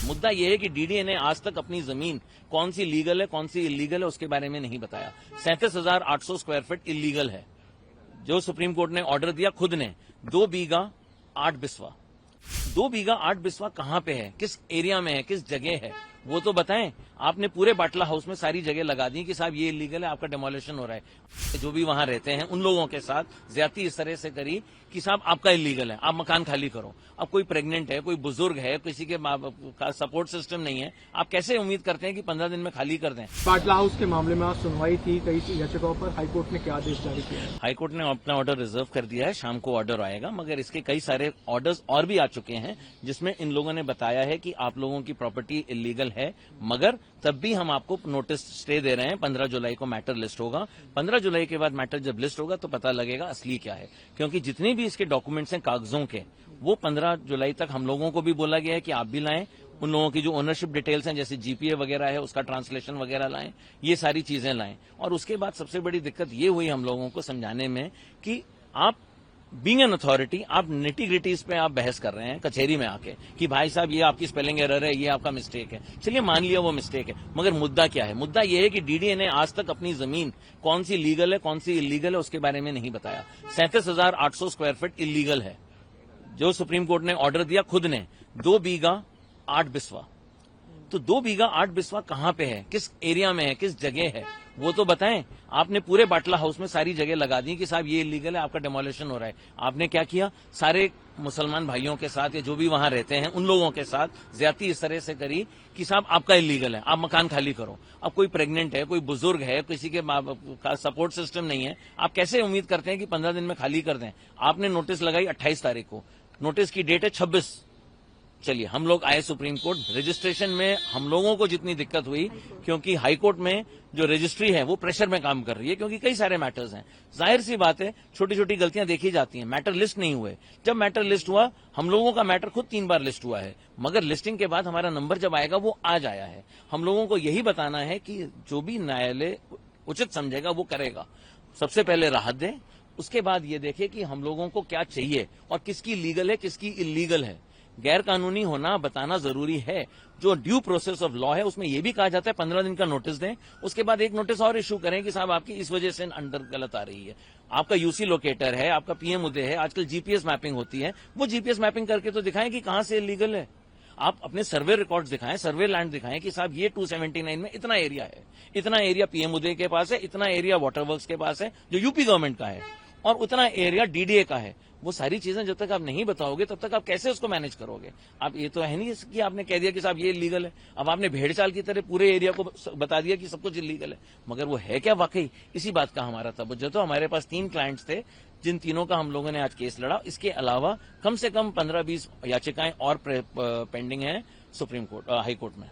मुद्दा यह है कि डीडीए ने आज तक अपनी जमीन कौन सी लीगल है कौन सी इलीगल है उसके बारे में नहीं बताया। 37,800 स्क्वायर फीट इलीगल है जो सुप्रीम कोर्ट ने ऑर्डर दिया खुद ने। 2 बीघा 8 बिस्वा, 2 बीघा 8 बिस्वा कहां पे है, किस एरिया में है, किस जगह है, वो तो बताएं। आपने पूरे बाटला हाउस में सारी जगह लगा दी कि साहब ये इलीगल है, आपका डेमोलिशन हो रहा है। जो भी वहां रहते हैं उन लोगों के साथ ज्यादती इस तरह से करी कि साहब आपका इलीगल है, आप मकान खाली करो। अब कोई प्रेग्नेंट है, कोई बुजुर्ग है, किसी के सपोर्ट सिस्टम नहीं है, आप कैसे उम्मीद करते हैं कि 15 दिन में खाली कर दें। बाटला हाउस के मामले में आज सुनवाई थी कई याचिकाओं पर, हाईकोर्ट ने क्या आदेश जारी किया है? हाईकोर्ट ने अपना ऑर्डर रिजर्व कर दिया है, शाम को ऑर्डर आएगा, मगर इसके कई सारे ऑर्डर्स और भी आ चुके हैं जिसमें इन लोगों ने बताया है कि आप लोगों की प्रॉपर्टी इलीगल है, मगर तब भी हम आपको नोटिस स्टे दे रहे हैं। 15 जुलाई को मैटर लिस्ट होगा। 15 जुलाई के बाद मैटर जब लिस्ट होगा तो पता लगेगा असली क्या है, क्योंकि जितने भी इसके डॉक्यूमेंट्स हैं कागजों के, वो 15 जुलाई तक हम लोगों को भी बोला गया है कि आप भी लाएं। उन लोगों की जो ओनरशिप डिटेल्स हैं जैसे जीपीए वगैरह है उसका ट्रांसलेशन वगैरह लाएं, ये सारी चीजें लाएं। और उसके बाद सबसे बड़ी दिक्कत ये हुई हम लोगों को समझाने में कि आप बीइंग एन अथॉरिटी, आप निटी ग्रिटीज पे आप बहस कर रहे हैं कचहरी में आके कि भाई साहब ये आपकी स्पेलिंग एरर है, ये आपका मिस्टेक है। चलिए मान लिया वो मिस्टेक है, मगर मुद्दा क्या है? मुद्दा ये है कि डीडीए ने आज तक अपनी जमीन कौन सी लीगल है कौन सी इलीगल है उसके बारे में नहीं बताया। 37,800 स्क्वायर फीट इलीगल है जो सुप्रीम कोर्ट ने ऑर्डर दिया खुद ने। 2 बीघा 8 बिस्वा, तो 2 बीघा 8 बिस्वा कहां पे है, किस एरिया में है, किस जगह है, वो तो बताएं। आपने पूरे बाटला हाउस में सारी जगह लगा दी कि साहब ये इलीगल है, आपका डेमोलिशन हो रहा है। आपने क्या किया? सारे मुसलमान भाइयों के साथ या जो भी वहां रहते हैं उन लोगों के साथ ज्यादती इस तरह से करी कि साहब आपका इलीगल है, आप मकान खाली करो। अब कोई प्रेग्नेंट है, कोई बुजुर्ग है, किसी के सपोर्ट सिस्टम नहीं है, आप कैसे उम्मीद करते हैं कि 15 दिन में खाली कर दें। आपने नोटिस लगाई 28 तारीख को, नोटिस की डेट है 26। चलिए हम लोग आए सुप्रीम कोर्ट, रजिस्ट्रेशन में हम लोगों को जितनी दिक्कत हुई, क्योंकि हाईकोर्ट में जो रजिस्ट्री है वो प्रेशर में काम कर रही है, क्योंकि कई सारे मैटर्स हैं। जाहिर सी बात है छोटी छोटी गलतियां देखी जाती हैं। मैटर लिस्ट नहीं हुए, जब मैटर लिस्ट हुआ, हम लोगों का मैटर खुद 3 बार लिस्ट हुआ है, मगर लिस्टिंग के बाद हमारा नंबर जब आएगा वो आज आया है। हम लोगों को यही बताना है कि जो भी न्यायालय उचित समझेगा वो करेगा। सबसे पहले राहत दें, उसके बाद ये देखे कि हम लोगों को क्या चाहिए और किसकी लीगल है किसकी इलीगल है। गैर कानूनी होना बताना जरूरी है। जो ड्यू प्रोसेस ऑफ लॉ है उसमें यह भी कहा जाता है 15 दिन का नोटिस दें, उसके बाद एक नोटिस और इशू करें कि साहब आपकी इस वजह से अंडर गलत आ रही है। आपका यूसी लोकेटर है, आपका पीएम उदय है, आजकल जीपीएस मैपिंग होती है, वो जीपीएस मैपिंग करके तो दिखाएं कि कहां से इलीगल है। आप अपने सर्वे रिकॉर्ड्स दिखाएं, सर्वे लैंड दिखाएं कि साहब ये 279 में इतना एरिया है, इतना एरिया पीएम उदय के पास है, इतना एरिया वाटर वर्क्स के पास है जो यूपी गवर्नमेंट का है, और उतना एरिया डीडीए का है। वो सारी चीजें जब तक आप नहीं बताओगे तब तक आप कैसे उसको मैनेज करोगे। आप ये तो है नहीं कि आपने कह दिया कि साहब ये इलीगल है, अब आपने भेड़ चाल की तरह पूरे एरिया को बता दिया कि सब कुछ इलीगल है, मगर वो है क्या वाकई? इसी बात का हमारा तवज्जो। तो हमारे पास 3 क्लाइंट्स थे जिन तीनों का हम लोगों ने आज केस लड़ा। इसके अलावा कम से कम 15-20 याचिकाएं और पेंडिंग हैं सुप्रीम कोर्ट, हाई कोर्ट में।